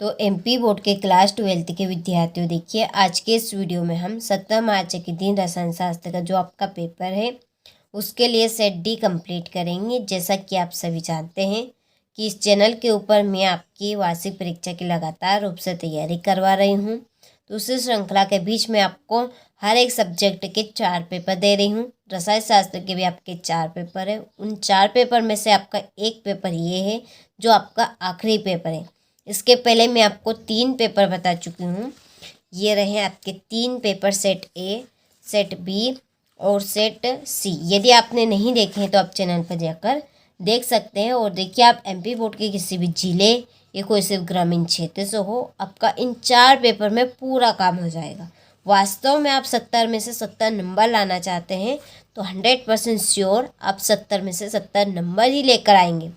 तो MP board के class 12th के विद्यार्थियों, देखिए आज के इस वीडियो में हम 17 मार्च के दिन रसायन शास्त्र का जो आपका पेपर है उसके लिए सेट डी कंप्लीट करेंगे। जैसा कि आप सभी जानते हैं कि इस चैनल के ऊपर मैं आपकी वार्षिक परीक्षा की लगातार रूप से तैयारी करवा रही हूँ। तो उसी श्रृंखला के बीच में आपको हर एक सब्जेक्ट के 4 पेपर दे रही हूँ। रसायन शास्त्र के भी आपके 4 पेपर है। उन 4 पेपर में से आपका एक पेपर ये है जो आपका आखिरी पेपर है। इसके पहले मैं आपको 3 पेपर बता चुकी हूँ। ये रहे आपके 3 paper, set A, set B और सेट सी। यदि आपने नहीं देखे हैं तो आप चैनल पर जाकर देख सकते हैं। और देखिए, आप एमपी बोर्ड के किसी भी जिले या कोई सिर्फ ग्रामीण क्षेत्र से हो, आपका इन 4 पेपर में पूरा काम हो जाएगा। वास्तव में आप 70 में से 70 नंबर लाना चाहते हैं तो 100% श्योर आप 70 में से 70 नंबर ही लेकर आएंगे।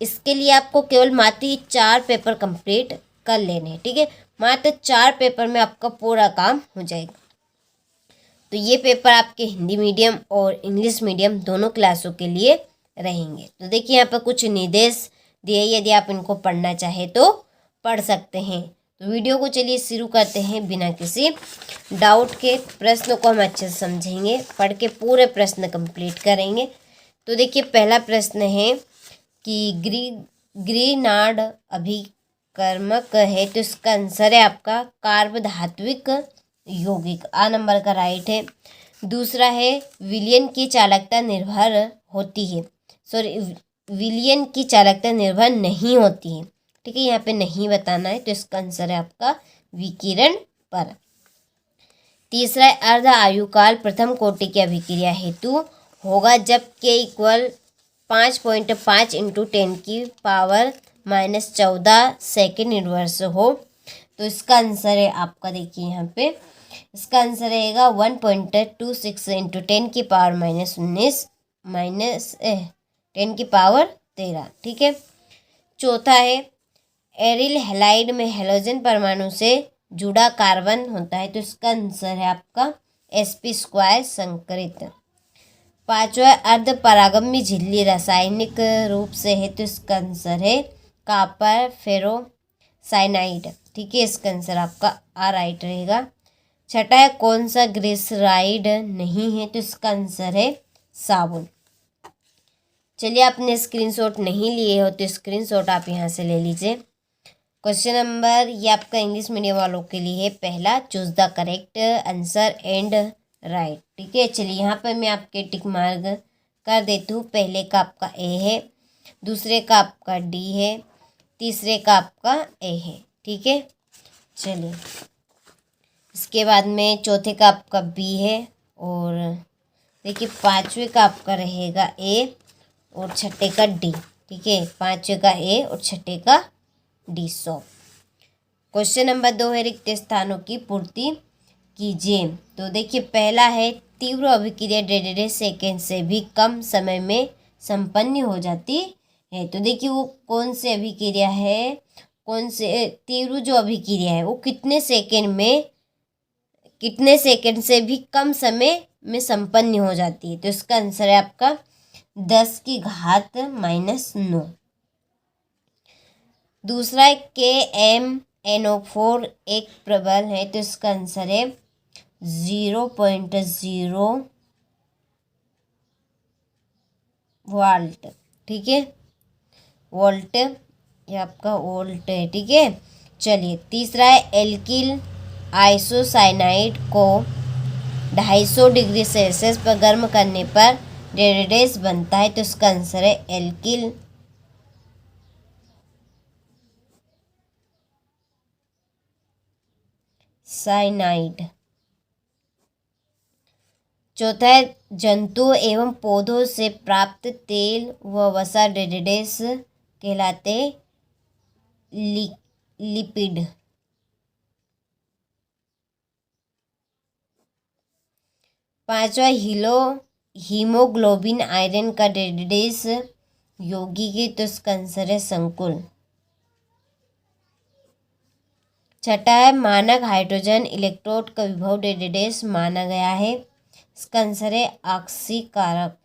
इसके लिए आपको केवल मात्र 4 पेपर कंप्लीट कर लेने हैं, ठीक है। मात्र 4 पेपर में आपका पूरा काम हो जाएगा। तो ये पेपर आपके हिंदी मीडियम और इंग्लिश मीडियम दोनों क्लासों के लिए रहेंगे। तो देखिए, यहाँ पर कुछ निर्देश दिए, यदि आप इनको पढ़ना चाहे तो पढ़ सकते हैं। तो वीडियो को चलिए शुरू करते हैं बिना किसी डाउट के। प्रश्न को हम अच्छे से समझेंगे, पढ़ के पूरे प्रश्न कंप्लीट करेंगे। तो देखिए, पहला प्रश्न है कि ग्रीनार्ड अभिकर्मक है, तो इसका आंसर है आपका कार्बधात्विक यौगिक, आ नंबर का राइट है। दूसरा है विलयन की चालकता निर्भर होती है, सॉरी विलयन की चालकता निर्भर नहीं होती है, ठीक है। यहाँ पे नहीं बताना है, तो इसका आंसर है आपका विकिरण पर। तीसरा है अर्ध आयुकाल प्रथम कोटि की अभिक्रिया हेतु होगा जब के इक्वल 5.5 × 10⁻⁻14 सेकेंड इनवर्स हो। तो इसका आंसर है आपका, देखिए यहाँ पे इसका आंसर रहेगा 1.26 × 10⁻13 ठीक है। चौथा है एरिल हैलाइड में हैलोजन परमाणु से जुड़ा कार्बन होता है, तो इसका आंसर है आपका sp² संकरित। पांचवा अर्ध परागम्य झिल्ली रासायनिक रूप से है, तो इसका आंसर है कॉपर फेरोसाइनाइड, ठीक है। इसका आंसर आपका आ राइट रहेगा। छठा है कौन सा ग्लिसराइड नहीं है, तो इसका आंसर है साबुन। चलिए, आपने स्क्रीनशॉट नहीं लिए हो तो स्क्रीनशॉट आप यहाँ से ले लीजिए। क्वेश्चन नंबर ये आपका इंग्लिश मीडियम वालों के लिए है। पहला, choose the correct answer and right, ठीक है। चलिए, यहाँ पर मैं आपके टिक मार्क कर देती हूँ। पहले का आपका ए है, दूसरे का आपका डी है, तीसरे का आपका ए है, ठीक है। चलिए, इसके बाद में चौथे का आपका बी है, और देखिए पांचवे का आपका रहेगा ए और छठे का डी, ठीक है। पांचवे का ए और छठे का डी। 100। क्वेश्चन नंबर 2 है रिक्त स्थानों की पूर्ति कीजिए। तो देखिए, पहला है तीव्र अभिक्रिया 1.5 सेकेंड से भी कम समय में संपन्न हो जाती है। तो देखिए, वो कौन से अभिक्रिया है, कौन से तीव्र जो अभिक्रिया है वो कितने सेकेंड से भी कम समय में संपन्न हो जाती है। तो इसका आंसर है आपका 10⁻⁻⁹। दूसरा है KMnO4 एक प्रबल है, तो इसका आंसर है 0.0 वोल्ट, ठीक है। वोल्ट, ये आपका वोल्ट है, ठीक है। चलिए, तीसरा है एल्किल आइसोसाइनाइड को 250 डिग्री सेल्सियस पर गर्म करने पर डेरिडेस बनता है, तो इसका आंसर है एल्किल साइनाइड। चौथा है जंतु एवं पौधों से प्राप्त तेल व वसा डेरिडेस कहलाते लिपिड। पांचवा हीमोग्लोबिन आयरन का डेरिडेस यौगिक है, तो इसका आंसर है संकुल। छठा है मानक हाइड्रोजन इलेक्ट्रोड का विभव डेरिडेस माना गया है, इसका आंसर है ऑक्सीकारक।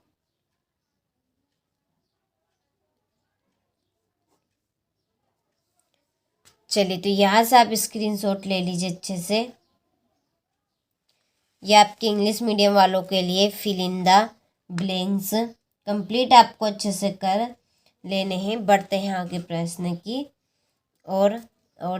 चलिए तो यहाँ से आप स्क्रीनशॉट ले लीजिए अच्छे से। ये आपके इंग्लिश मीडियम वालों के लिए fill in the blanks complete आपको अच्छे से कर लेने हैं। बढ़ते हैं आगे प्रश्न की और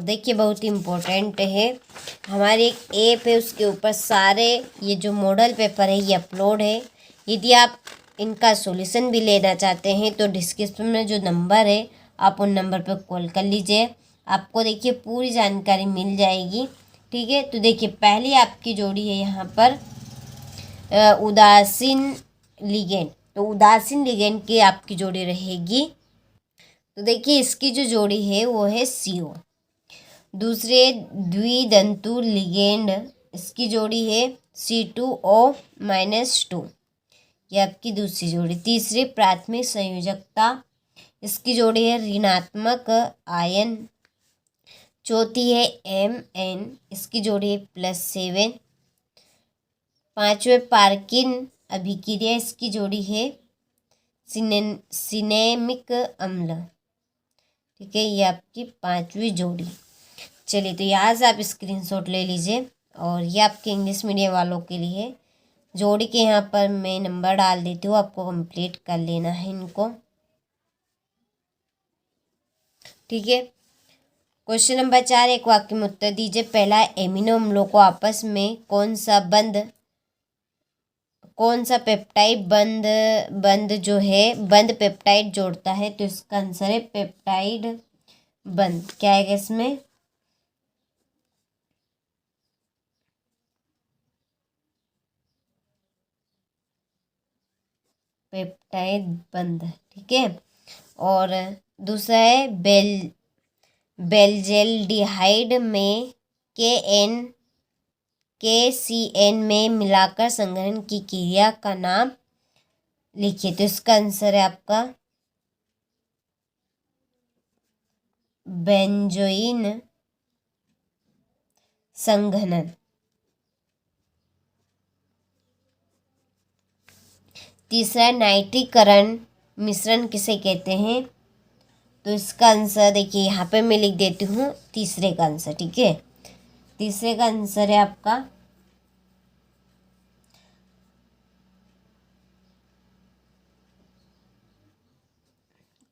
देखिए बहुत इम्पोर्टेंट है, हमारी एक ऐप है उसके ऊपर सारे ये जो मॉडल पेपर है ये अपलोड है। यदि आप इनका सॉल्यूशन भी लेना चाहते हैं तो डिस्क्रिप्शन में जो नंबर है आप उन नंबर पर कॉल कर लीजिए, आपको देखिए पूरी जानकारी मिल जाएगी। ठीक है, तो देखिए पहली आपकी जोड़ी है यहाँ पर उदासीन लिगेंड, तो उदासीन लिगेंड की आपकी जोड़ी रहेगी। तो देखिए इसकी जो जोड़ी है वो है CO। दूसरे द्विदंतु लिगेंड, इसकी जोड़ी है C2O-2, ये आपकी दूसरी जोड़ी। तीसरी प्राथमिक संयोजकता, इसकी जोड़ी है ऋणात्मक आयन। चौथी है MN, इसकी जोड़ी है +7। पांचवें पार्किन अभिक्रिया, इसकी जोड़ी है सिनेमिक अम्ल। ठीक है, ये आपकी पांचवी जोड़ी। चलिए तो यहाँ से आप स्क्रीनशॉट ले लीजिए और ये आपके इंग्लिश मीडियम वालों के लिए जोड़ी के यहाँ पर मैं नंबर डाल देती हूँ, आपको कंप्लीट कर लेना है इनको। ठीक है, क्वेश्चन नंबर 4, एक वाक्य में उत्तर दीजिए। पहला, एमिनो अम्लों को आपस में कौन सा पेप्टाइड बंद जो है बंद पेप्टाइड जोड़ता है, तो इसका आंसर है पेप्टाइड बंद। क्या है इसमें, पेप्टाइड बंद। ठीक है, और दूसरा है बेंजल्डिहाइड में KCN में मिलाकर संघनन की क्रिया का नाम लिखिए, तो इसका आंसर है आपका बेंजोइन संघनन। तीसरा, नाइट्रीकरण मिश्रण किसे कहते हैं, तो इसका आंसर देखिए यहाँ पे मैं लिख देती हूँ तीसरे का आंसर। ठीक है, तीसरे का आंसर है आपका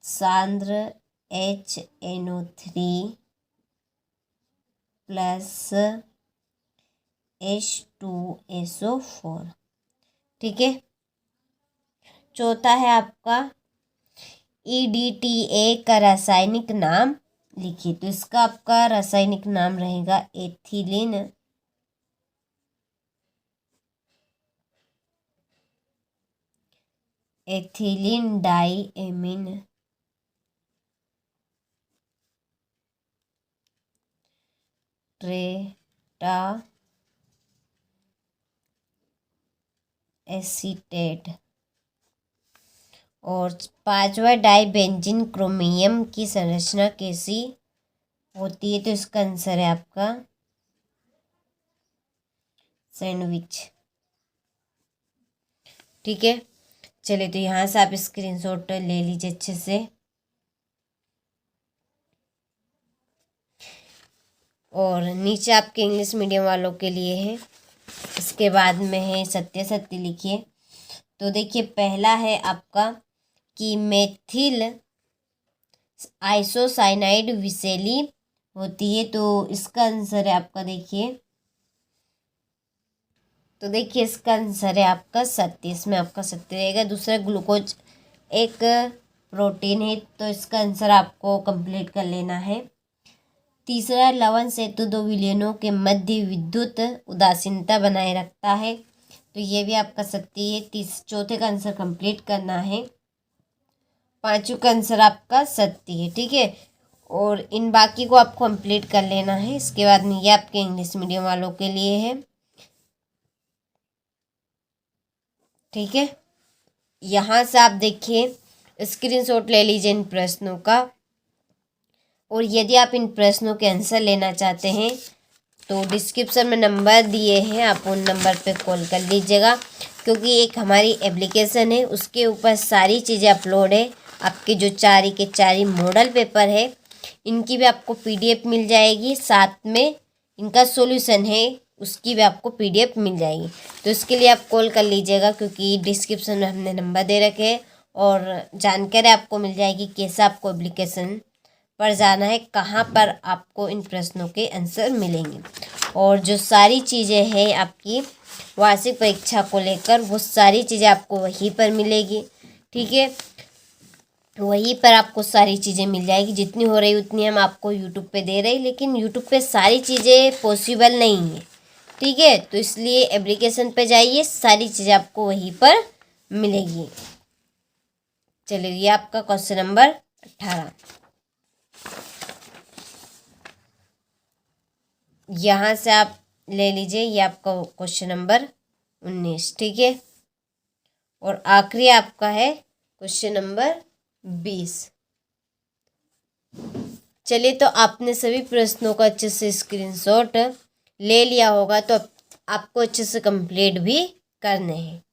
सांद्र HNO3 + H2SO4। ठीक है, चौथा है आपका EDTA का रासायनिक नाम लिखिए, तो इसका आपका रासायनिक नाम रहेगा एथिलीन डाइएमीन टेट्रा एसीटेट। और पांचवा, डाइबेंजीन क्रोमियम की संरचना कैसी होती है, तो इसका आंसर है आपका सैंडविच। ठीक है, चलिए तो यहाँ से आप स्क्रीनशॉट ले लीजिए अच्छे से। और नीचे आपके इंग्लिश मीडियम वालों के लिए है, इसके बाद में है सत्य लिखिए। तो देखिए पहला है आपका कि मेथिल आइसोसाइनाइड विषैली होती है, तो इसका आंसर है आपका देखिए इसका आंसर है आपका सत्य, इसमें आपका सत्य रहेगा। दूसरा, ग्लूकोज एक प्रोटीन है, तो इसका आंसर आपको कंप्लीट कर लेना है। तीसरा, लवण सेतु दो विलयनों के मध्य विद्युत उदासीनता बनाए रखता है, तो ये भी आपका सत्य है। चौथे का आंसर कंप्लीट करना है। पांचवें का आंसर आपका सत्य है। ठीक है, और इन बाकी को आपको कंप्लीट कर लेना है। इसके बाद में ये आपके इंग्लिश मीडियम वालों के लिए है। ठीक है, यहाँ से आप देखिए स्क्रीनशॉट ले लीजिए इन प्रश्नों का, और यदि आप इन प्रश्नों के आंसर लेना चाहते हैं तो डिस्क्रिप्शन में नंबर दिए हैं, आप उन नंबर पे कॉल कर लीजिएगा, क्योंकि एक हमारी एप्लीकेशन है उसके ऊपर सारी चीज़ें अपलोड है। आपके जो 4 के 4 मॉडल पेपर है इनकी भी आपको PDF मिल जाएगी, साथ में इनका सॉल्यूशन है उसकी भी आपको PDF मिल जाएगी। तो इसके लिए आप कॉल कर लीजिएगा, क्योंकि डिस्क्रिप्शन में हमने नंबर दे रखे हैं और जानकारी आपको मिल जाएगी कैसे आपको एप्लीकेशन पर जाना है, कहाँ पर आपको इन प्रश्नों के आंसर मिलेंगे। और जो सारी चीज़ें हैं आपकी वार्षिक परीक्षा को लेकर, वो सारी चीज़ें आपको वहीं पर मिलेगी। ठीक है, वहीं पर आपको सारी चीज़ें मिल जाएगी। जितनी हो रही उतनी हम आपको यूट्यूब पे दे रहे, लेकिन यूट्यूब पे सारी चीज़ें पॉसिबल नहीं है। ठीक है, तो इसलिए एप्लीकेशन पे जाइए, सारी चीज़ें आपको वहीं पर मिलेगी। चलिए, ये आपका क्वेश्चन नंबर 18। यहाँ से आप ले लीजिए, ये आपका क्वेश्चन नंबर 19। ठीक है, और आखिरी आपका है क्वेश्चन नंबर 20। चलिए, तो आपने सभी प्रश्नों का अच्छे से स्क्रीनशॉट ले लिया होगा, तो आपको अच्छे से कंप्लीट भी करने हैं।